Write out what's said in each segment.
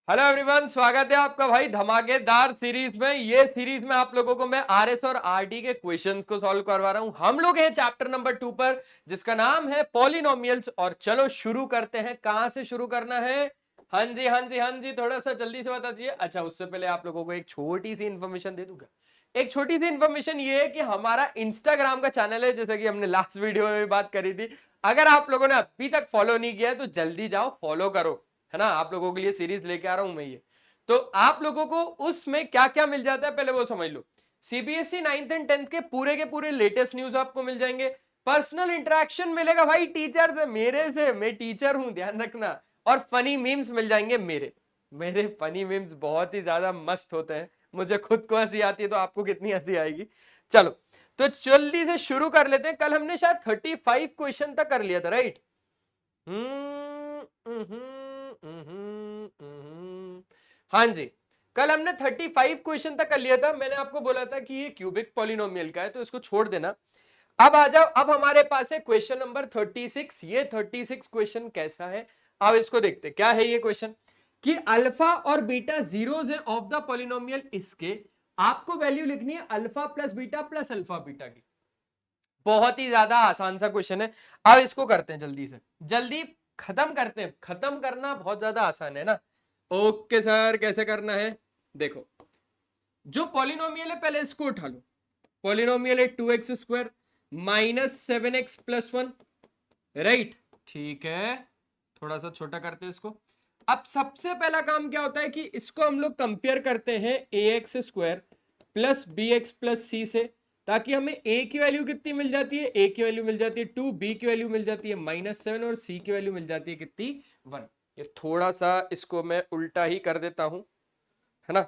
Hello everyone, स्वागत है आपका भाई धमाकेदार सीरीज में। ये सीरीज में आप लोगों को मैं आरएस और आरडी के क्वेश्चंस को सॉल्व करवा रहा हूं। हम लोग हैं चैप्टर नंबर 2 पर, जिसका नाम है पॉलिनोमियल्स। और चलो शुरू करते हैं। कहां से शुरू करना है? हाँ जी हाँ जी हाँ जी, थोड़ा सा जल्दी से बता दीजिए। अच्छा, उससे पहले आप लोगों को एक छोटी सी इंफॉर्मेशन दे दूंगा। एक छोटी सी इंफॉर्मेशन ये है कि हमारा इंस्टाग्राम का चैनल है, जैसे कि हमने लास्ट वीडियो में भी बात करी थी। अगर आप लोगों ने अभी तक फॉलो नहीं किया है तो जल्दी जाओ फॉलो करो, है ना। आप लोगों के लिए सीरीज लेके आ रहा हूं मैं ये। तो आप लोगों को उसमें क्या क्या मिल जाता है पहले वो समझ लो। सीबीएसई 9th एंड 10th के पूरे लेटेस्ट न्यूज आपको मिल जाएंगे। पर्सनल इंटरेक्शन मिलेगा भाई टीचर से, मेरे से, मैं टीचर हूं, ध्यान रखना। और फनी मीम्स मिल जाएंगे मेरे मेरे फनी मीम्स बहुत ही ज्यादा मस्त होते हैं। मुझे खुद को हंसी आती है, तो आपको कितनी हंसी आएगी। चलो, तो जल्दी से शुरू कर लेते हैं। कल हमने शायद 35 क्वेश्चन तक कर लिया था, राइट? हाँ जी, कल हमने 35 क्वेश्चन तक कर लिया था। मैंने आपको बोला था कि ये क्यूबिक पॉलिनोमियल का है, तो इसको छोड़ देना। अब आ जाओ, अब हमारे पास है क्वेश्चन नंबर 36। ये 36 क्वेश्चन कैसा है, अब इसको देखते। क्या है ये क्वेश्चन? कि अल्फा और बीटा जीरोज है ऑफ द पॉलिनोमियल इसके। आपको वैल्यू लिखनी है alpha plus beta plus alpha beta की। बहुत ही ज्यादा आसान सा क्वेश्चन है। अब इसको करते हैं जल्दी से, जल्दी खत्म करते हैं। खत्म करना बहुत ज्यादा आसान है ना। ओके सर, कैसे करना है? देखो, जो पॉलिनोमियल है पहले इसको उठा लो। पॉलिनोमियल है 2x² माइनस 7x+1, राइट? ठीक है, थोड़ा सा छोटा करते हैं इसको। अब सबसे पहला काम क्या होता है कि इसको हम लोग कंपेयर करते हैं ax² plus bx plus c से, ताकि हमें a की वैल्यू कितनी मिल जाती है? a की वैल्यू मिल जाती है 2, b की वैल्यू मिल जाती है -7 और c की वैल्यू मिल जाती है कितनी? 1। ये थोड़ा सा इसको मैं उल्टा ही कर देता हूं, है ना।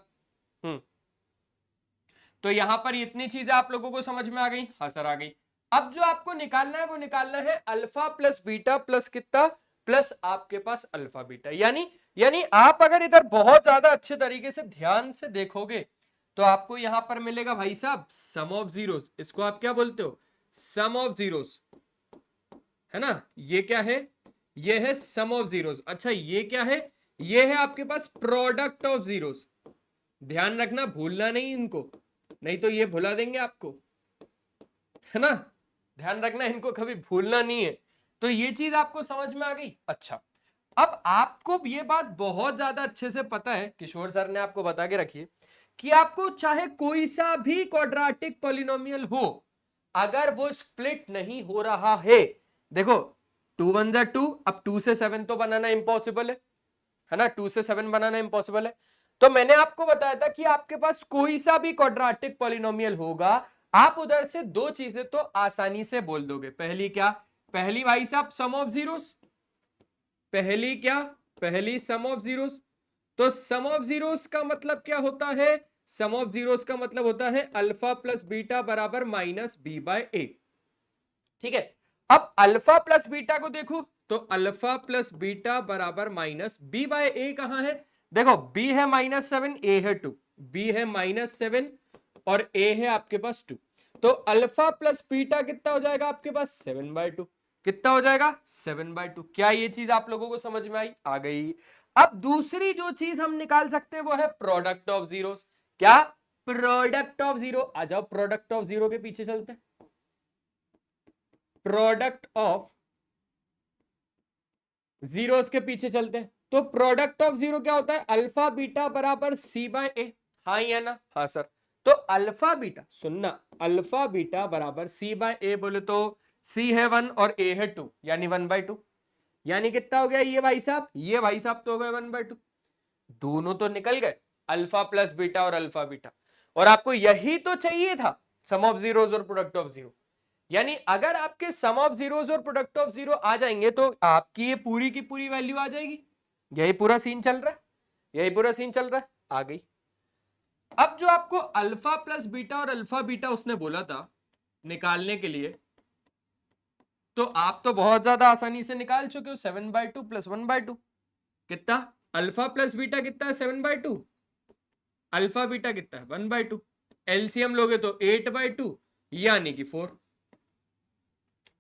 तो यहां पर इतनी चीजें आप लोगों को समझ में आ गई? हाँ सर, आ गई। अब जो आपको निकालना है वो निकालना है अल्फा प्लस बीटा प्लस कितना? प्लस आपके पास अल्फा बीटा। यानी यानी आप अगर इधर बहुत ज्यादा अच्छे तरीके से ध्यान से देखोगे तो आपको यहां पर मिलेगा भाई साहब सम ऑफ जीरोस। इसको आप क्या बोलते हो? सम ऑफ जीरोस, है ना। ये क्या है? ये है सम ऑफ जीरोस। अच्छा, ये क्या है? ये है आपके पास प्रोडक्ट ऑफ जीरोस। ध्यान रखना, भूलना नहीं इनको, नहीं तो ये भुला देंगे आपको, है ना। ध्यान रखना, इनको कभी भूलना नहीं है। तो ये चीज आपको समझ में आ गई? अच्छा, अब आपको ये बात बहुत ज्यादा अच्छे से पता है, किशोर सर ने आपको बता के रखी है कि आपको चाहे कोई सा भी क्वाड्रेटिक पॉलिनोमियल हो, अगर वो स्प्लिट नहीं हो रहा है, देखो 2 1 जा 2, अब 2 से 7 तो बनाना इम्पॉसिबल है ना। 2 से 7 बनाना इम्पॉसिबल है। तो मैंने आपको बताया था कि आपके पास कोई सा भी क्वाड्रेटिक पॉलिनोमियल होगा, आप उधर से दो चीजें तो आसानी से बोल दोगे। पहली क्या? पहली भाई साहब सम ऑफ जीरोस। पहली क्या? पहली सम ऑफ जीरोस। तो सम ऑफ जीरोस का मतलब क्या होता है? सम ऑफ जीरोस का मतलब होता है अल्फा प्लस बीटा बराबर -b/a। ठीक है, अब अल्फा प्लस बीटा को देखो, तो अल्फा प्लस बीटा बराबर -b/a कहां है? देखो, b है -7, a है 2। b है -7 और a है आपके पास 2। तो अल्फा प्लस बीटा कितना हो जाएगा आपके पास? 7/2। कितना हो जाएगा? 7/2। क्या ये चीज आप लोगों को समझ में आई? आ गई। अब दूसरी जो चीज हम निकाल सकते हैं वो है प्रोडक्ट ऑफ जीरोस। क्या? Product of zero. आ जाओ, प्रोडक्ट ऑफ जीरो के पीछे चलते हैं। प्रोडक्ट ऑफ जीरोस के पीछे चलते हैं। तो प्रोडक्ट ऑफ जीरो क्या होता है? अल्फा बीटा बराबर c/a। हाँ या ना? हाँ सर। तो अल्फा बीटा, सुनना, अल्फा बीटा बराबर c/a बोले तो c है 1 और a है 2, यानी 1/2। यानी कितना हो गया ये भाई साहब? ये भाई साहब तो हो गए 1/2। दोनों तो निकल गए, अल्फा प्लस बीटा और अल्फा बीटा। और आपको यही तो चाहिए था, सम ऑफ जीरोस और प्रोडक्ट ऑफ जीरो। यानी अगर आपके सम ऑफ जीरोस और प्रोडक्ट ऑफ जीरो आ जाएंगे तो आपकी ये पूरी की पूरी वैल्यू आ जाएगी। यही पूरा सीन चल रहा है, यही पूरा सीन चल रहा है। आ गई। अब जो आपको अल्फा प्लस बीटा और अल्फा बीटा उसने बोला था निकालने के लिए, तो आप तो बहुत ज्यादा आसानी से निकाल चुके हो। 7/2 प्लस 1/2 कितना? अल्फा प्लस बीटा कितना है? 7/2। अल्फा बीटा कितना है? 1/2। एलसीएम लोगे तो 8/2 यानी कि 4।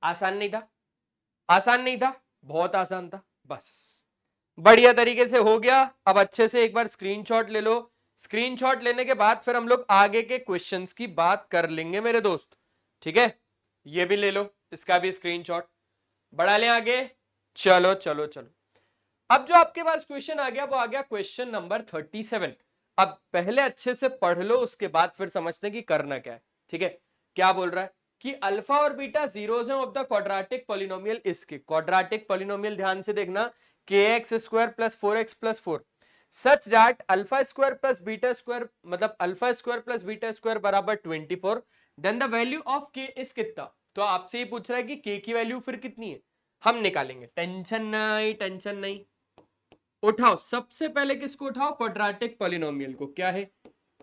आसान नहीं था? आसान नहीं था? बहुत आसान था। बस बढ़िया तरीके से हो गया। अब अच्छे से एक बार स्क्रीनशॉट ले लो। स्क्रीनशॉट लेने के बाद फिर हम लोग आगे के क्वेश्चंस की बात कर लेंगे मेरे दोस्त, ठीक है। ये भी ले लो, इसका भी स्क्रीनशॉट बढ़ा लें आगे। चलो चलो चलो, अब जो आपके पास क्वेश्चन आ गया वो आ गया क्वेश्चन नंबर 37। अब पहले अच्छे से पढ़ लो, उसके बाद फिर समझते हैं कि करना क्या है, ठीक है। क्या बोल रहा है कि अल्फा और बीटा जीरोस हैं ऑफ द क्वाड्रेटिक पॉलिनोमियल इसके। क्वाड्रेटिक पॉलिनोमियल ध्यान से देखना, kx square plus 4x plus 4 such that alpha square plus beta square मतलब alpha square plus beta square बराबर 24, then the value of k is कितना। तो आपसे ये पूछ रहा है कि k की वैल्यू फिर कितनी है, हम निकालेंगे। टेंशन नहीं, टेंशन नहीं, उठाओ सबसे पहले किसको उठाओ, क्वाड्रेटिक पॉलिनोमियल को। क्या है,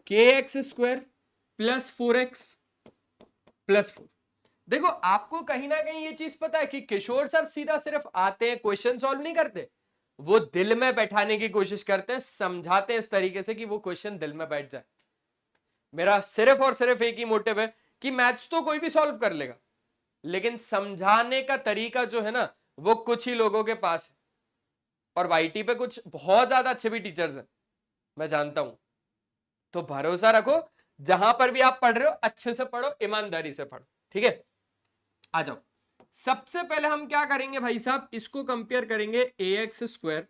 kx square plus 4x plus 4। देखो आपको कहीं ना कहीं ये चीज पता है कि किशोर सर सीधा सिर्फ आते हैं, क्वेश्चन सॉल्व नहीं करते, वो दिल में बैठाने की कोशिश करते हैं, समझाते हैं इस तरीके से कि वो क्वेश्चन दिल में बैठ जाए। मेरा सिर्फ और सिर्फ एक ही मोटिव है कि मैथ्स तो कोई भी सॉल्व कर लेगा, लेकिन समझाने का तरीका जो है ना वो कुछ ही लोगों के पास है। और वाईटी पे कुछ बहुत ज्यादा अच्छे भी टीचर्स हैं, मैं जानता हूं। तो भरोसा रखो, जहां पर भी आप पढ़ रहे हो अच्छे से पढ़ो, ईमानदारी से पढ़ो, ठीक है। आ जाओ, सबसे पहले हम क्या करेंगे भाई साहब, इसको कंपेयर करेंगे ax square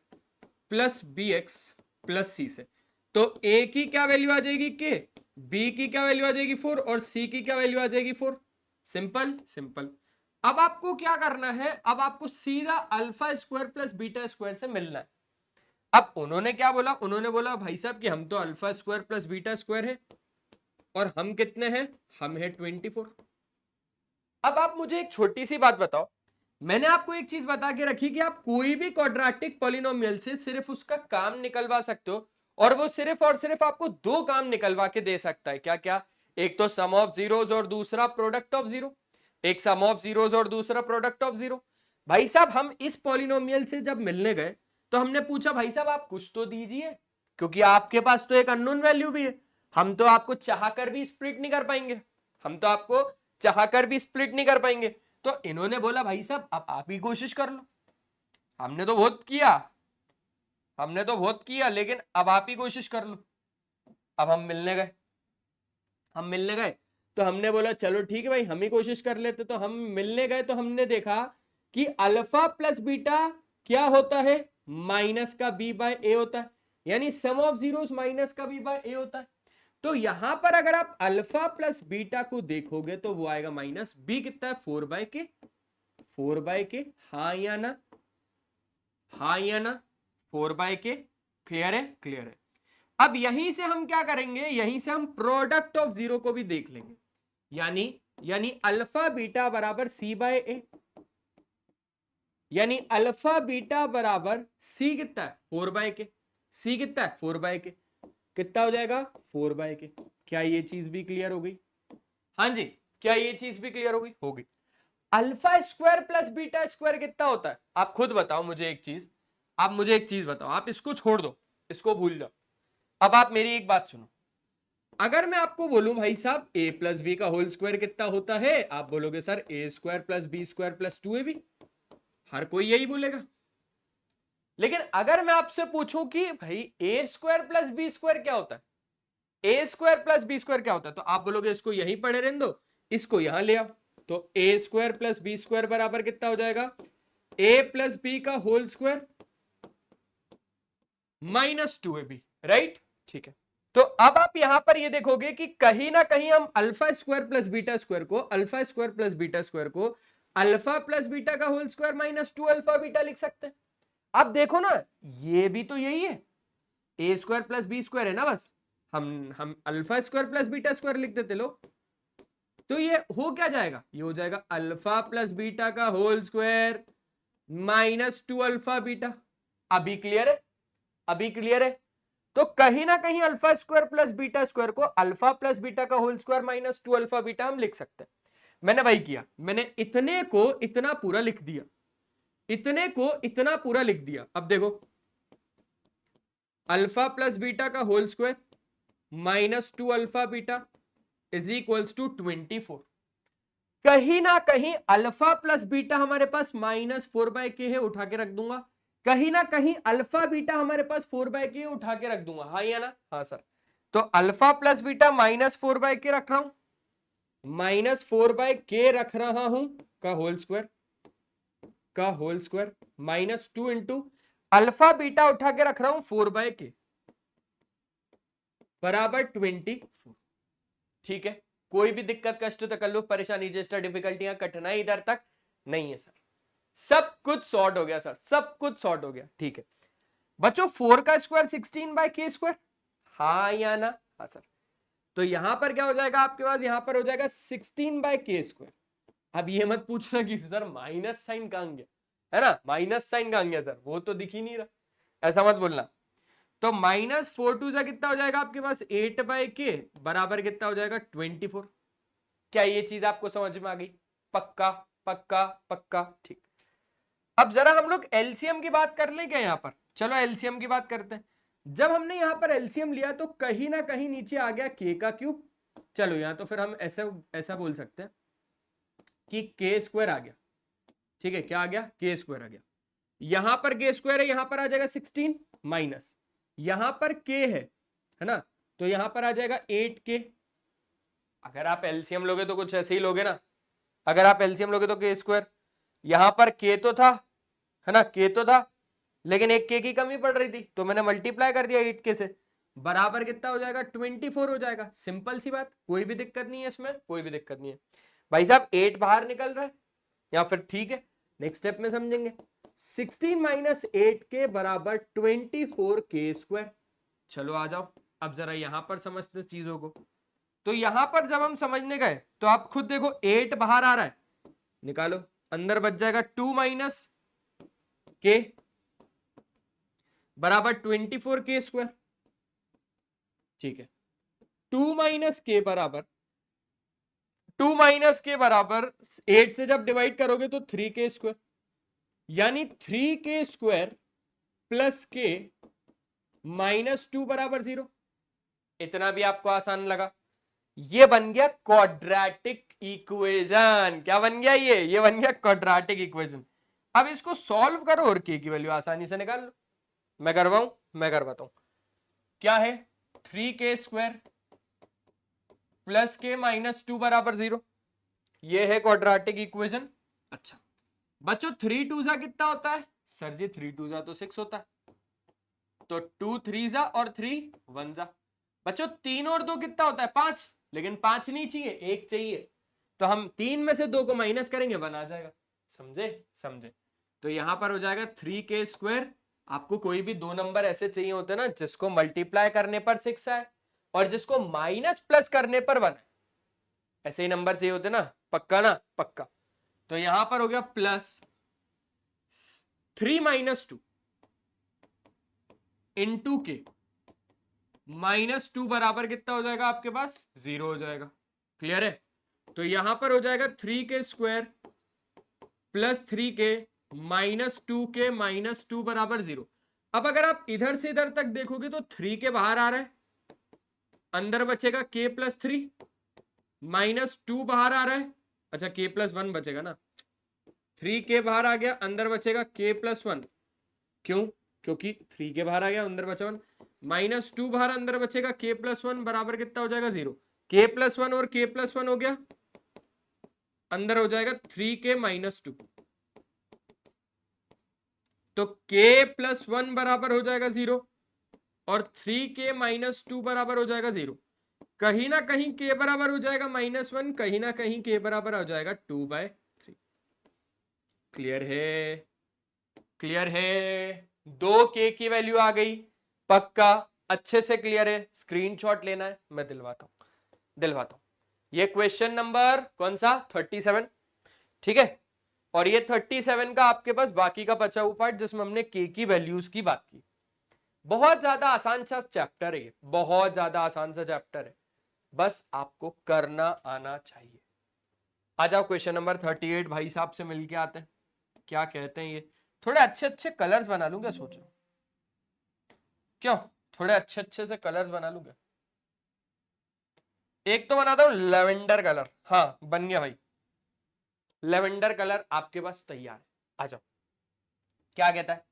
plus bx plus c से। तो a की क्या वैल्यू आ जाएगी k, b की क्या वैल्यू आ जाएगी 4 और c की क्या वैल्यू आ जाएगी 4। Simple simple. अब आपको क्या करना है, अब आपको सीधा alpha square plus beta square से मिलना है। अब उन्होंने क्या बोला, उन्होंने बोला भाई साहब कि हम तो alpha square plus beta square है और हम कितने हैं, हम है 24। अब आप मुझे एक छोटी सी बात बताओ, मैंने आपको एक चीज बता के रखी कि आप कोई भी क्वाड्रेटिक पॉलिनोमियल से सिर्फ उसका काम निकलवा सकते हो, और वो सिर्फ और सिर्फ आपको दो काम निकलवा के दे सकता है। क्या क्या, एक तो सम ऑफ जीरोस और दूसरा प्रोडक्ट ऑफ जीरो। एक सम ऑफ जीरोस और दूसरा प्रोडक्ट ऑफ जीरो। भाई साहब हम इस पॉलिनोमियल से जब मिलने गए तो हमने पूछा भाई साहब आप कुछ तो दीजिए, क्योंकि आपके पास तो एक अननोन वैल्यू भी है। हम तो आपको चाहकर भी स्प्लिट नहीं कर पाएंगे, हम तो आपको चाहकर भी स्प्लिट नहीं कर पाएंगे। तो इन्होंने बोला भाई साहब अब आप ही कोशिश कर लो, हमने तो बहुत किया, हमने तो बहुत किया, लेकिन अब आप ही कोशिश कर लो। अब हम मिलने गए, हम मिलने गए तो हमने बोला चलो ठीक है भाई हम ही कोशिश कर लेते। तो हम मिलने गए तो हमने देखा कि अल्फा प्लस बीटा क्या होता है, माइनस का बी बाय ए होता है, यानी सम ऑफ जीरोस माइनस का बी बाय ए होता है। तो यहां पर अगर आप अल्फा प्लस बीटा को देखोगे तो वो आएगा माइनस बी कितना है 4/k, 4/k, हाँ या ना, हाँ या ना, 4/k। क्लियर है, क्लियर है। अब यहीं से हम क्या करेंगे, यहीं से हम प्रोडक्ट ऑफ जीरो को भी देख लेंगे, यानी यानी अल्फा बीटा बराबर सी बाय ए, यानी अल्फा बीटा बराबर सी कितना है 4/k, सी कितना है 4/k, कितना हो जाएगा 4/k। क्या ये चीज भी क्लियर हो गई, हाँ जी, क्या ये चीज भी क्लियर हो गई। Alpha square plus beta square कितना होता है, आप खुद बताओ मुझे एक चीज, आप मुझे एक चीज बताओ, आप इसको छोड़ दो, इसको भूल जाओ। अब आप मेरी एक बात सुनो, अगर मैं आपको बोलूं भाई साहब a प्लस बी का होल स्क्वायर कितना होता है, आप बोलोगे sir a square plus B square plus 2ab, हर कोई यही बोलेगा। लेकिन अगर मैं आपसे पूछूं कि भाई a square plus B square क्या होता है, A square plus B square क्या होता है, तो आप बोलोगे इसको यहीं पढ़े रहने दो, इसको यहां ले आओ। तो a square plus B square बराबर कितना हो जाएगा, ए प्लस बी का whole square minus 2ab, right, ठीक है। तो अब आप यहां पर ये देखोगे कि कहीं ना कहीं हम alpha square plus beta square को, alpha square plus beta square को अल्फा प्लस बीटा का whole square minus 2 alpha beta लिख सकते हैं। अब देखो ना, ये भी तो यही है, A square plus B square है ना, बस हम alpha square plus beta square लिख देते लो, तो ये हो क्या जाएगा, ये हो जाएगा अल्फा प्लस बीटा का whole square minus 2 alpha beta. अभी क्लियर है, अभी क्लियर है। तो कहीं ना कहीं alpha square plus beta square को अल्फा प्लस बीटा का whole square minus 2 alpha beta हम लिख सकते हैं। मैंने वही किया, मैंने इतने को इतना पूरा लिख दिया, इतने को इतना पूरा लिख दिया। अब देखो अल्फा प्लस बीटा का whole square minus 2 alpha beta is equals to 24। कहीं ना कहीं अल्फा प्लस बीटा हमारे पास -4/k है, उठा के रख दूंगा, कहीं ना कहीं अल्फा बीटा हमारे पास 4/k उठा के रख दूंगा, हाँ या ना? हाँ सर। तो अल्फा प्लस बीटा -4/k रख रहा हूं, -4/k रख रहा हूं का whole square -2 into alpha beta उठा के रख रहा हूं 4/k बराबर 24। ठीक है, कोई भी दिक्कत कष्ट तकल्लुफ परेशानी जैसा डिफिकल्टियां कठिनाई इधर तक नहीं है सर, सब कुछ सॉर्ट हो गया सर, सब कुछ सॉर्ट हो गया। ठीक है बच्चों, 4 का स्क्वायर 16/k², हाँ या ना? हाँ सर। तो यहां पर क्या हो जाएगा आपके पास, यहां पर हो जाएगा 16/k²। अब ये मत पूछना कि सर माइनस साइन कहां गया, है ना, माइनस साइन कहां गया सर, वो तो दिख ही नहीं रहा, ऐसा मत बोलना। तो -4 से कितना हो जाएगा आपके पास 8/k बराबर कितना हो जाएगा 24। क्या ये चीज आपको समझ में आ गई? पक्का पक्का पक्का, ठीक। अब जरा हम लोग एलसीएम की बात कर ले क्या यहाँ पर, चलो एलसीएम की बात करते हैं। जब हमने यहाँ पर एलसीएम लिया तो कहीं ना कहीं नीचे आ गया k का क्यूब। चलो यहाँ तो फिर हम ऐसा ऐसा बोल सकते हैं कि k² आ गया, ठीक है, क्या आ गया, k² आ गया। यहां पर k² है, यहां पर आ जाएगा 16 माइनस, यहां पर k है ना, तो यहां पर आ जाएगा 8k। अगर आप एलसीएम लोगे तो कुछ ऐसे ही लोगे ना, अगर आप एलसीएम लोगे तो k², यहां पर k तो था, है ना, k तो था, लेकिन एक k की कमी पड़ रही थी तो मैंने मल्टीप्लाई कर दिया 8k से, बराबर कितना हो जाएगा 24 हो जाएगा। सिंपल सी बात, कोई भी दिक्कत नहीं है इसमें, कोई भी दिक्कत नहीं है भाई साहब। 8 बाहर निकल रहा है या फिर ठीक है, नेक्स्ट स्टेप में समझेंगे। 16 माइनस 8k बराबर 24k²। चलो आ जाओ, अब जरा यहां पर समझते चीजों को। तो यहां पर जब हम समझने गए तो आप खुद देखो 8 बाहर आ रहा है, निकालो, अंदर बच जाएगा 2 माइनस k बराबर 24k²। ठीक है, 2 माइनस के बराबर 8 से जब डिवाइड करोगे तो 3k², यानी 3k² प्लस k -2 बराबर 0। इतना भी आपको आसान लगा? ये बन गया क्वाड्रेटिक इक्वेशन। क्या बन गया? ये बन गया क्वाड्रेटिक इक्वेशन। अब इसको सॉल्व करो और k की वैल्यू आसानी से निकाल लो। मैं करवाऊं? मैं करवाता हूं। क्या है, 3k² प्लस k -2 बराबर 0, ये है क्वाड्रेटिक इक्वेशन। अच्छा बच्चों, 3 2 जा कितना होता है? सर जी 3 2 जा तो 6 होता है, तो 2 3 जा और 3 1 जा। बच्चों 3 और 2 कितना होता है? 5, लेकिन 5 नहीं चाहिए, 1 चाहिए, तो हम 3 में से 2 को माइनस करेंगे, 1 आ जाएगा। समझे? समझे? तो यहां पर हो जाएगा 3k²। आपको कोई भी दो नंबर ऐसे चाहिए होते ना जिसको मल्टीप्लाई करने पर 6 आए और जिसको माइनस प्लस करने पर 1, ऐसे ही नंबर चाहिए होते ना, पक्का ना? पक्का। तो यहां पर हो गया प्लस 3 -2 इंटू के -2 बराबर कितना हो जाएगा आपके पास? 0 हो जाएगा। क्लियर है? तो यहां पर हो जाएगा 3k² प्लस 3k -2k -2 बराबर 0। अब अगर आप इधर से इधर तक देखोगे तो 3k बाहर आ रहा है, अंदर बचेगा k प्लस 3, -2 बाहर आ रहा है, अच्छा k प्लस 1 बचेगा ना, 3k बाहर आ गया, अंदर बचेगा k प्लस 1। क्यों? क्योंकि 3k बाहर आ गया, अंदर बचा 1, -2 बाहर, अंदर बचेगा k प्लस 1 बराबर कितना हो जाएगा 0। k प्लस 1 और k प्लस 1 हो गया, अंदर हो जाएगा 3k -2, तो k प्लस 1 बराबर हो जाएगा 0 और 3k -2 बराबर हो जाएगा 0। कहीं ना कहीं k बराबर हो जाएगा -1, कहीं ना कहीं k बराबर हो जाएगा 2/3। क्लियर है? क्लियर है? 2k की वैल्यू आ गई, पक्का? अच्छे से क्लियर है? स्क्रीनशॉट लेना है, मैं दिलवाता हूं। ये क्वेश्चन नंबर कौन सा? 37। ठीक है, और ये 37 का आपके पास बाकी का बचा हुआ पार्ट जिसमें हमने k की वैल्यूज की बात की। बहुत ज्यादा आसान सा चैप्टर है ये, बहुत ज्यादा आसान सा चैप्टर है, बस आपको करना आना चाहिए। आ जाओ क्वेश्चन नंबर 38, भाई साहब से मिलके आते हैं, क्या कहते हैं ये। थोड़े अच्छे अच्छे कलर्स बना लूंगा, सोचो क्यों, थोड़े अच्छे अच्छे से कलर्स बना लूंगा। एक तो बनाता हूं लेवेंडर कलर, हाँ बन गया भाई, लेवेंडर कलर आपके पास तैयार है। आ जाओ, क्या कहता है,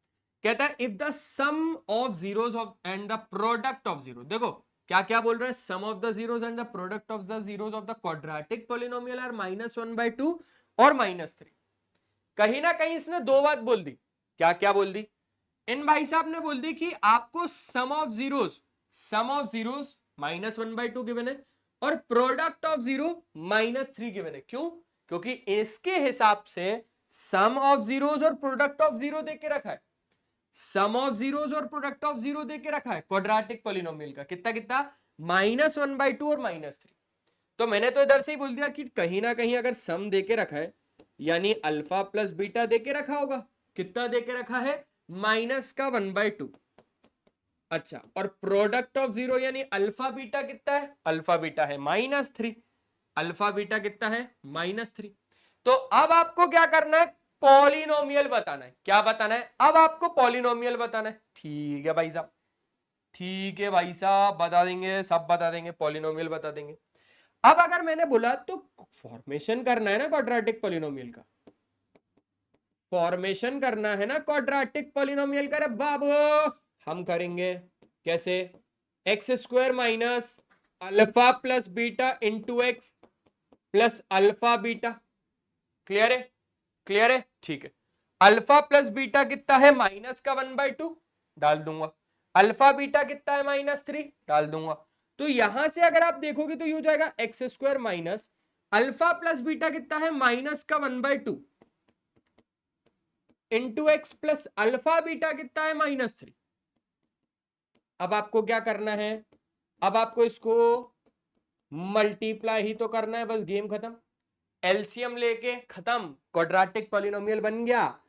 कहता है if the sum of zeros of and the product of zero, देखो क्या क्या बोल रहे हैं, sum of the zeros and the product of the zeros of the quadratic polynomial are -1/2 और -3। कहीं ना कहीं इसने दो बात बोल दी। क्या क्या बोल दी? इन भाई साहब ने बोल दी कि आपको सम ऑफ जीरोस -1/2 गिवन है और प्रोडक्ट ऑफ जीरो -3 गिवन है। क्यों? क्योंकि इसके हिसाब से सम ऑफ जीरोस और प्रोडक्ट ऑफ जीरो दे के रखा है, सम ऑफ जीरोस और प्रोडक्ट ऑफ जीरो दे के रखा है क्वाड्रेटिक पॉलिनोमियल का। कितना कितना? -1/2 और -3। तो मैंने तो इधर से ही बोल दिया कि कहीं ना कहीं अगर सम दे के रखा है यानी अल्फा प्लस बीटा दे के रखा होगा। कितना दे के रखा है? -1/2। अच्छा, और प्रोडक्ट ऑफ जीरो यानी अल्फा बीटा कितना है? अल्फा बीटा है -3। अल्फा बीटा कितना है? -3। तो अब आपको क्या करना है? पॉलिनोमियल बताना है। क्या बताना है? अब आपको पॉलिनोमियल बताना है। ठीक है भाई साहब, ठीक है भाई साहब, बता देंगे, सब बता देंगे, पॉलिनोमियल बता देंगे। अब अगर मैंने बोला तो फॉर्मेशन करना है ना क्वाड्रेटिक पॉलिनोमियल का, फॉर्मेशन करना है ना क्वाड्रेटिक पॉलिनोमियल का। बाबू हम करेंगे कैसे? x² minus alpha plus beta into x plus alpha beta. Clear है? क्लियर है? ठीक है। अल्फा प्लस बीटा कितना है? -1/2 डाल दूंगा। अल्फा बीटा कितना है? -3 डाल दूंगा। तो यहां से अगर आप देखोगे तो ये हो जाएगा x² minus alpha plus beta कितना है? -1/2 into x plus alpha beta कितना है? -3। अब आपको क्या करना है? अब आपको इसको मल्टीप्लाई ही तो करना है, बस गेम खत्म। एलसीएम लेके खत्म, क्वाड्रेटिक पॉलिनोमियल बन गया।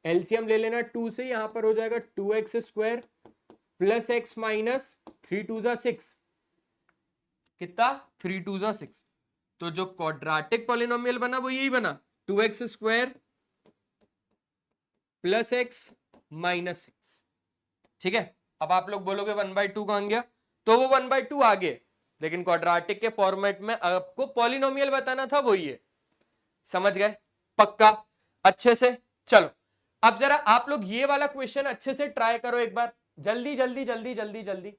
एलसीएम ले लेना 2 से, यहां पर हो जाएगा 2x² प्लस x माइनस 3 2 जा 6। कितना? 3 2 जा 6। तो जो क्वाड्रेटिक पॉलिनोमियल बना वो यही बना, 2x² प्लस x माइनस 6। ठीक है। अब आप लोग बोलोगे 1/2 कहां गया? तो वो 1/2 आ गए, लेकिन क्वाड्रेटिक के फॉर्मेट में आपको पॉलिनोमियल बताना था, वो ये। समझ गए? पक्का? अच्छे से। चलो अब जरा आप लोग ये वाला क्वेश्चन अच्छे से ट्राई करो एक बार, जल्दी जल्दी जल्दी जल्दी जल्दी।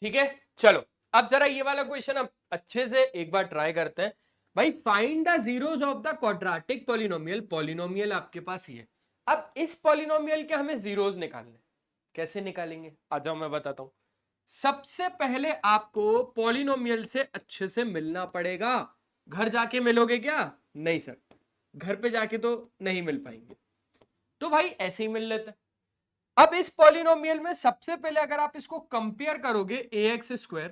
ठीक है, चलो अब जरा ये वाला क्वेश्चन अब अच्छे से एक बार ट्राई करते हैं। भाई find the zeros of the quadratic polynomial. Polynomial आपके पास ही है। अब इस पॉलिनोमियल के हमें जीरोस निकालने। कैसे निकालेंगे? आ जाओ मैं बताता हूं। सबसे पहले आपको पॉलिनोमियल से अच्छे से मिलना पड़ेगा। घर जाके मिलोगे क्या? नहीं सर, घर पे जाके तो नहीं मिल पाएंगे, तो भाई ऐसे ही मिल लेते हैं। अब इस पॉलिनोमियल में सबसे पहले अगर आप इसको कंपेयर करोगे ax²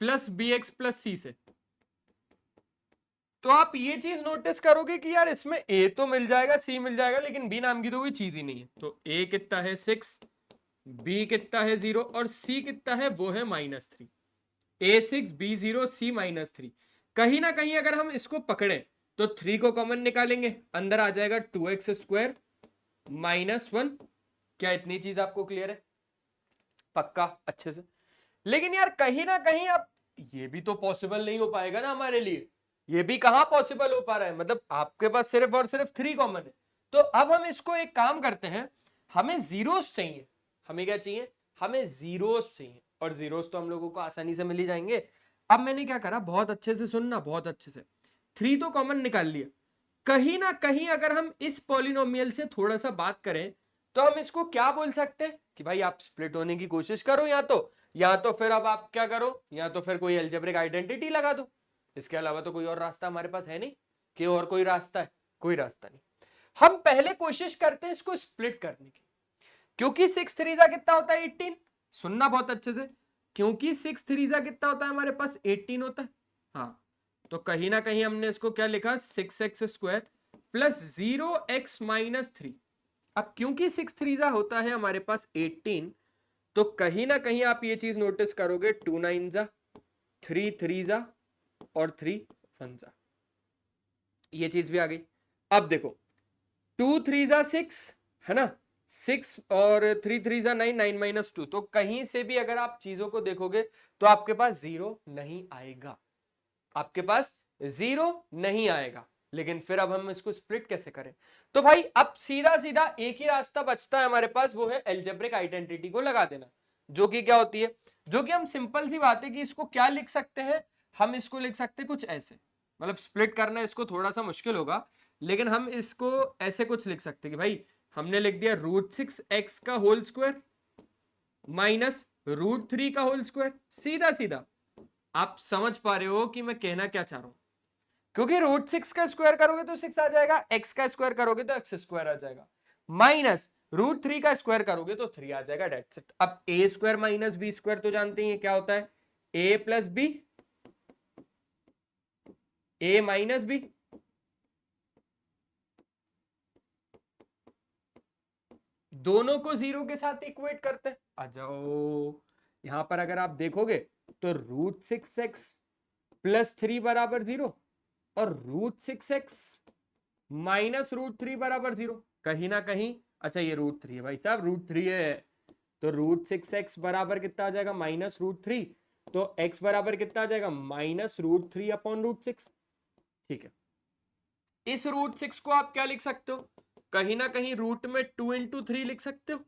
plus bx plus c से, तो आप ये चीज नोटिस करोगे कि यार इसमें a तो मिल जाएगा, c मिल जाएगा, लेकिन b नाम की तो कोई चीज ही नहीं है। तो a कितना है? 6, b कितना है? 0 और c कितना है? वो है -3। a 6 b 0 c -3। कहीं ना कहीं अगर हम इसको पकड़े तो 3 को कॉमन निकालेंगे, अंदर आ जाएगा 2x² -1। क्या इतनी चीज आपको क्लियर है? पक्का? अच्छे से। लेकिन यार कहीं ना कहीं अब ये भी तो पॉसिबल नहीं हो पाएगा ना हमारे लिए। ये भी कहां पॉसिबल हो पा रहा है? मतलब आपके पास सिर्फ और सिर्फ 3 कॉमन है। तो अब हम इसको एक काम करते हैं, हमें जीरोस चाहिए। हमें क्या चाहिए? हमें जीरोस चाहिए, और जीरोस तो हम लोगों को आसानी से मिल ही जाएंगे। अब मैंने क्या करा, बहुत अच्छे से सुनना, बहुत अच्छे से। 3 तो कॉमन निकाल लिया। कहीं ना कहीं अगर हम इस पॉलिनोमियल से थोड़ा सा बात करें तो हम इसको क्या बोल सकते हैं कि भाई आप स्प्लिट होने की कोशिश करो, या तो फिर अब आप क्या करो, या तो फिर कोई अलजेब्रिक आइडेंटिटी लगा दो। इसके अलावा तो कोई और रास्ता हमारे पास है नहीं कि और कोई रास्ता है, कोई रास्ता नहीं। हम पहले कोशिश करते हैं इसको स्प्लिट करने की, क्योंकि 6 3 जा कितना होता है? 18। सुनना बहुत अच्छे से, क्योंकि 6 3 जा कितना होता है हमारे पास? 18 होता है। हाँ, तो कहीं ना कहीं हमने इसको क्या लिखा? 6x² plus 0x minus 3। अब क्योंकि 6 3 जा होता है हमारे पास 18, तो कहीं ना कहीं आप ये चीज नोटिस करोगे, 2 9 जा, 3 3 जा और 3 1 जा, ये चीज भी आ गई। अब देखो 2 3 जा 6 है ना, 6 और 3 3 जा 9, 9 माइनस 2। तो कहीं से भी अगर आप चीजों को देखोगे तो आपके पास जीरो नहीं आएगा, आपके पास जीरो नहीं आएगा। लेकिन फिर अब हम इसको स्प्लिट कैसे करें? तो भाई अब सीधा सीधा एक ही रास्ता बचता है हमारे पास, वो है एल्जेब्रिक आइडेंटिटी को लगा देना, जो कि क्या होती है, जो कि हम सिंपल सी बात है कि इसको क्या लिख सकते हैं, हम इसको लिख सकते हैं कुछ ऐसे, मतलब स्प्लिट करना इसको थोड़ा सा मुश्किल होगा, लेकिन हम इसको ऐसे कुछ लिख सकते हैं कि भाई हमने लिख दिया √6x का होल स्क्वायर माइनस √3 का होल स्क्वायर। सीधा सीधा आप समझ पा रहे हो कि मैं कहना क्या चाह रहा हूं, क्योंकि √6 का स्क्वायर करोगे तो 6 आ जाएगा, x का स्क्वायर करोगे तो x स्क्वायर आ जाएगा, माइनस √3 का स्क्वायर करोगे तो 3 आ जाएगा, डेट्स इट। अब a square minus b square तो जानते हैं क्या होता है, a plus b, a minus b, दोनों को 0 के साथ इक्वेट करते हैं। आ जाओ, यहां पर अगर आप देखोगे तो √6x प्लस 3 बराबर 0 और √6x माइनस √3 बराबर 0, कहीं ना कहीं, अच्छा ये √3 है भाई साहब, √3 है, तो √6x बराबर कितना आ जाएगा, माइनस √3, तो x बराबर कितना आ जाएगा, माइनस √3 अपॉन √6। ठीक है, इस √6 को आप क्या लिख सकते हो, कहीं ना कहीं रूट में 2 इंटू 3 लिख सकते हो,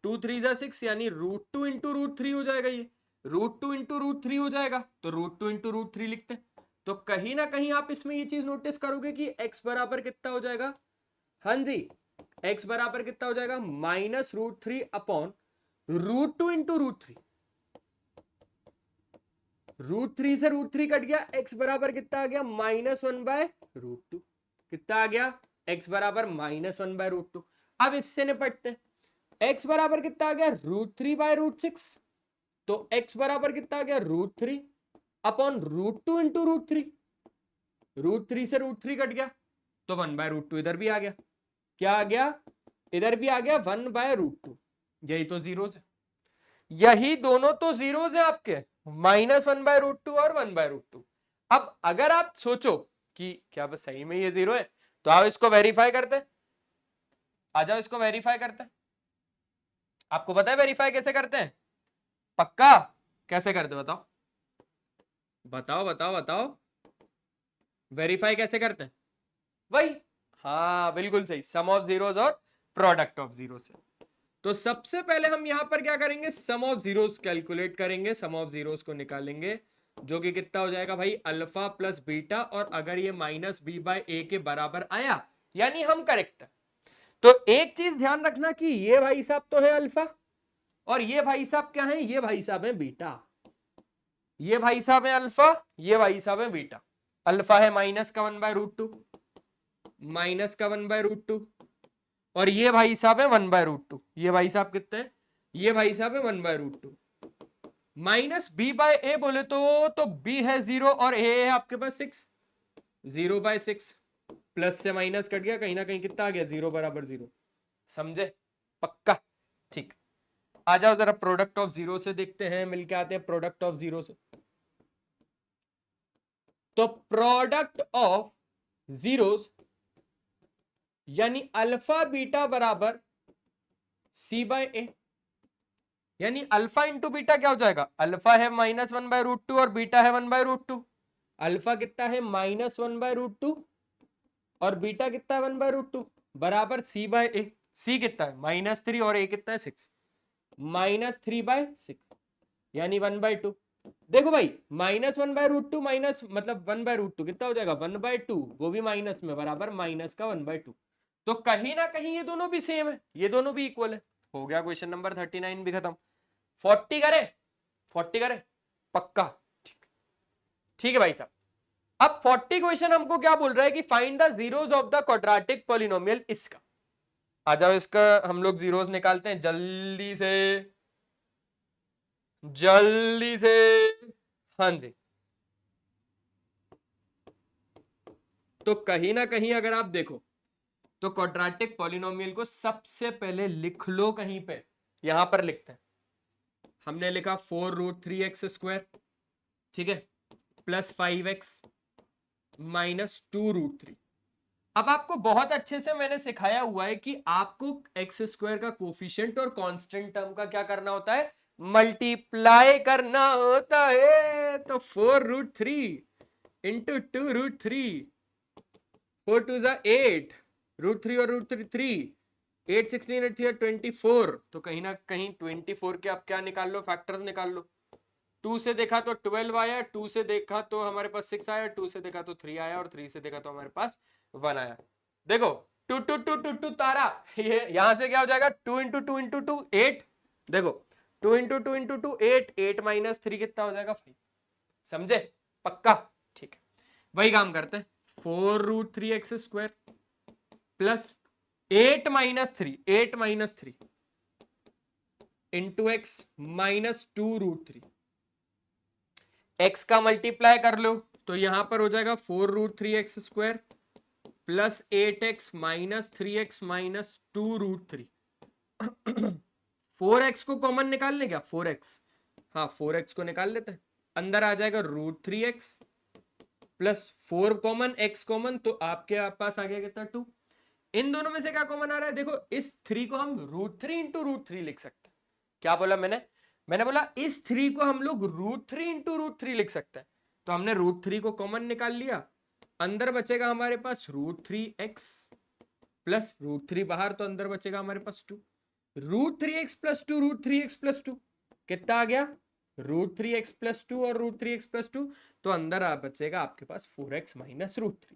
2 3 जा 6, यानी √2 इंटू √3 हो जाएगा, ये √2 इंटू √3 हो जाएगा, तो √2 इंटू √3 लिखते हैं। तो कहीं ना कहीं आप इसमें ये चीज नोटिस करोगे कि x बराबर कितना हो जाएगा, हाँ जी, x बराबर कितना हो जाएगा, माइनस √3 अपॉन √2 इंटू √3, √3 से √3 कट गया, x बराबर कितना आ गया, -1/√2, कितना आ गया, x बराबर -1/√2। अब इससे निपटते हैं, x बराबर कितना आ गया, √3/√6, तो x बराबर कितना आ गया, √3 अपॉन √2 इंटू √3, √3 से √3 कट गया तो 1/√2 इधर भी आ गया, क्या आ गया, इधर भी आ गया 1/√2, यही तो जीरोस है, यही दोनों तो जीरोस है आपके, -1/√2 और 1/√2। अब अगर आप सोचो कि क्या बस सही में ये जीरो है, तो आप इसको वेरीफाई करते हैं, आ जाओ इसको वेरीफाई करते हैं। आपको पता है वेरीफाई कैसे करते हैं, पक्का कैसे करते बताओ, बताओ बताओ बताओ, वेरीफाई कैसे करते हैं, वही, हाँ बिल्कुल सही, सम ऑफ जीरोस और प्रोडक्ट ऑफ जीरो से। तो सबसे पहले हम यहां पर क्या करेंगे, सम ऑफ जीरोस कैलकुलेट करेंगे, सम ऑफ जीरोस को निकालेंगे, जो कि कितना हो जाएगा भाई, अल्फा प्लस बीटा, और अगर ये -b/a के बराबर आया यानी हम करेक्ट है। तो एक चीज ध्यान रखना कि ये भाई साहब तो है अल्फा, और ये भाई साहब क्या है, ये भाई साहब है बीटा, ये भाई साहब है अल्फा, ये भाई साहब है बीटा। अल्फा है माइनस का 1/√2, माइनस का 1/√2, और ये भाई साहब है 1/√2, ये भाई साहब कितने हैं, ये भाई साहब है 1/√2, माइनस b/a बोले तो b है 0 और a है आपके पास 6, 0/6, प्लस से माइनस कट गया, कहीं ना कहीं कितना आ गया, 0 बराबर 0, समझे, पक्का, ठीक। आ जाओ जरा प्रोडक्ट ऑफ जीरो से देखते हैं, मिलके आते हैं प्रोडक्ट ऑफ जीरो से। तो प्रोडक्ट ऑफ जीरोस यानी अल्फा बीटा बराबर c/a, यानी अल्फा इंटू बीटा क्या हो जाएगा, अल्फा है -1/√2 और बीटा है 1/√2, अल्फा कितना है -1/√2 और बीटा कितना है 1/√2, बराबर c/a, c कितना है -3 और a कितना है 6, -3/6 यानी 1/2। देखो भाई -1/√2 माइनस मतलब 1/√2 कितना हो जाएगा, 1/2, वो भी माइनस में, बराबर माइनस का 1/2। तो कहीं ना कहीं ये दोनों भी सेम है, ये दोनों भी इक्वल है। हो गया क्वेश्चन नंबर 39 भी खत्म। 40 करे, 40 करे, पक्का, ठीक, ठीक है भाई साहब। अब 40 क्वेश्चन हमको क्या बोल रहा है कि find the zeros of the quadratic polynomial इसका। आ जाओ इसका हम लोग जीरोस निकालते हैं जल्दी से, जल्दी से, हाँ जी। तो कहीं ना कहीं अगर आप देखो तो क्वाड्रेटिक पॉलिनोमियल को सबसे पहले लिख लो कहीं पे, यहां पर लिखते हैं, हमने लिखा 4√3x², ठीक है, प्लस 5x माइनस 2√3। अब आपको बहुत अच्छे से मैंने सिखाया हुआ है कि आपको x² का कोफिशिएंट और कांस्टेंट टर्म का क्या करना होता है, मल्टीप्लाई करना होता है। तो 4√3 इंटू 2√3 4 2 जा 8, √3 और √3 8 16 8 24, तो कहीं ना कहीं 24 के आप क्या निकाल लो, फैक्टर्स निकाल लो। 2 से देखा तो 12 आया, 2 से देखा तो हमारे पास 6 आया, 2 से देखा तो 3 आया, और 3 से देखा तो हमारे पास 1 आया। देखो 2 2 2 2 2 तारा, ये यहां से क्या हो जाएगा, 2 इंटू 2 इंटू 2 8, देखो 2 इंटू 2 इंटू 2 8, 8 माइनस 3 कितना हो जाएगा 5, समझे, पक्का, ठीक है। वही काम करते हैं, 4√3x² plus 8 minus 3 into x minus 2√3, x का मल्टीप्लाई कर लो तो यहां पर हो जाएगा 4√3x² plus 8x minus 3x minus 2√3। 4x को कॉमन निकाल ले क्या, 4x, हाँ 4x को निकाल लेते हैं, अंदर आ जाएगा √3x plus 4 common, x common, तो आपके पास आ गया कितना 2। इन दोनों में से क्या कॉमन आ रहा है, देखो इस 3 को हम √3 इंटू √3 लिख सकते हैं। क्या बोला मैंने बोला इस 3 को हम लोग √3 इंटू √3 लिख सकते हैं। तो हमने √3 को कॉमन निकाल लिया, अंदर बचेगा हमारे पास √3x प्लस √3 बाहर, तो अंदर बचेगा हमारे पास 2, √3x प्लस 2, √3x प्लस 2 कितना आ गया, √3x प्लस 2 और √3x प्लस 2, तो अंदर बचेगा आपके पास 4x माइनस √3,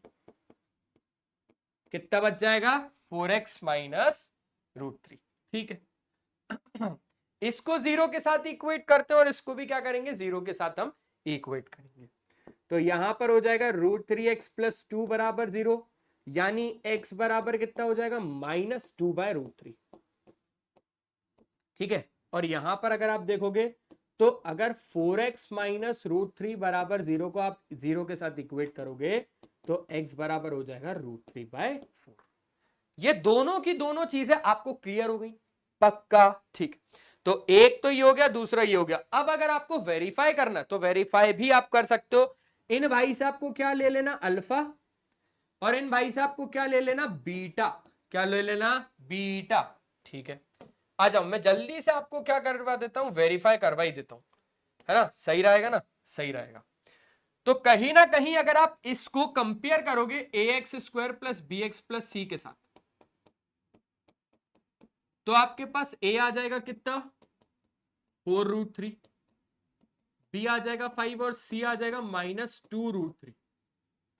कितना बच जाएगा 4x माइनस √3, ठीक है। इसको 0 के साथ इक्वेट करते हैं और इसको भी क्या करेंगे 0 के साथ हम इक्वेट करेंगे, तो यहां पर हो जाएगा √3x प्लस 2 बराबर 0, यानी x बराबर कितना हो जाएगा -2/√3, ठीक है। और यहां पर अगर आप देखोगे तो अगर 4x माइनस √3 बराबर 0 को आप 0 के साथ इक्वेट करोगे तो x बराबर हो जाएगा √3/4। ये दोनों की दोनों चीजें आपको क्लियर हो गई, पक्का, ठीक। तो एक तो ये हो गया, दूसरा ये हो गया। अब अगर आपको वेरीफाई करना तो वेरीफाई भी आप कर सकते हो। इन भाई साहब को क्या ले लेना, अल्फा, और इन भाई साहब को क्या ले लेना, बीटा, क्या ले लेना, बीटा, ठीक है। आ जाओ, मैं जल्दी से आपको क्या करवा देता हूं, वेरीफाई करवा ही देता हूं, है ना, सही रहेगा ना, सही रहेगा। तो कहीं ना कहीं अगर आप इसको कंपेयर करोगे ax² plus bx plus c के साथ, तो आपके पास a आ जाएगा कितना 4√3, b आ जाएगा 5 और c आ जाएगा -2√3।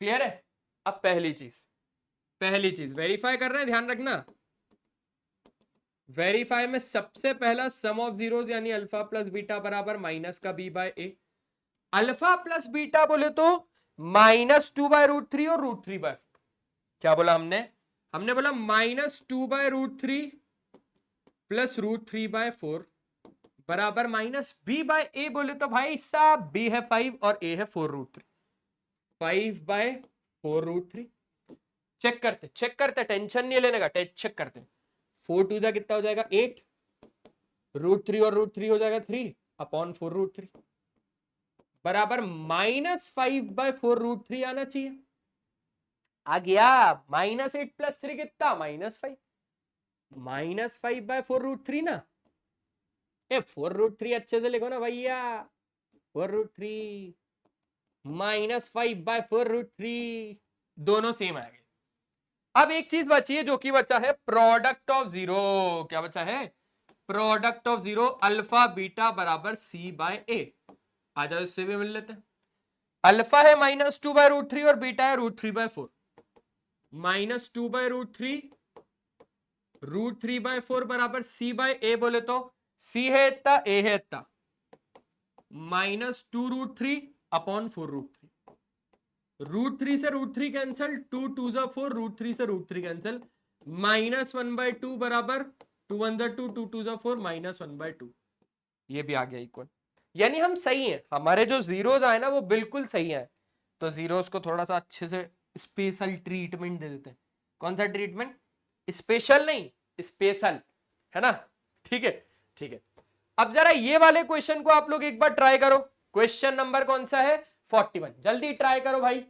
क्लियर है। अब पहली चीज वेरीफाई कर रहे हैं, ध्यान रखना, वेरीफाई में सबसे पहला सम ऑफ जीरोस यानी अल्फा प्लस बीटा बराबर माइनस का b/a, अल्फा प्लस बीटा बोले तो -2/√3 और √3/4। क्या बोला हमने बोला -2/√3 प्लस √3/4 बराबर -b/a, बोले तो भाई साहब b है 5 और a है 4√3, 5/4√3। चेक करते, टेंशन नहीं लेने का, चेक करते। 4 2 जा कितना हो जाएगा 8, √3 और √3 हो जाएगा 3 अपॉन 4√3 बराबर -5/4√3 आना चाहिए, आ गया। -8 प्लस 3 कितना -5, -5/4√3 ना, ए 4√3 अच्छे से लिखो ना भैया, 4√3 -5/4√3 दोनों सेम आएंगे। अब एक चीज बची है, जो कि बचा है प्रोडक्ट ऑफ जीरो। क्या बचा है, product of zero, alpha beta बराबर c/a। आ जाओ, इससे भी मिल लेते हैं। अल्फा है -2/√3 और बीटा है √3/4, -2/√3 √3/4 बराबर c/a, बोले तो c है इतना, a है इतना, -2√3 अपॉन 4√3, √3 से √3 कैंसिल, 2 2 जा 4, √3 से √3 कैंसिल, -1/2 बराबर 2 1 जा 2, 2 2 जा 4, -1/2। ये भी आ गया इक्वल, यानी हम सही हैं, हमारे जो जीरोस आए ना वो बिल्कुल सही है। तो जीरोस को थोड़ा सा अच्छे से स्पेशल ट्रीटमेंट दे देते हैं। कौन सा ट्रीटमेंट, स्पेशल नहीं, स्पेशल, है ना, ठीक है, ठीक है। अब जरा ये वाले क्वेश्चन को आप लोग एक बार ट्राई करो। क्वेश्चन नंबर कौन सा है 41, जल्दी ट्राई करो भाई।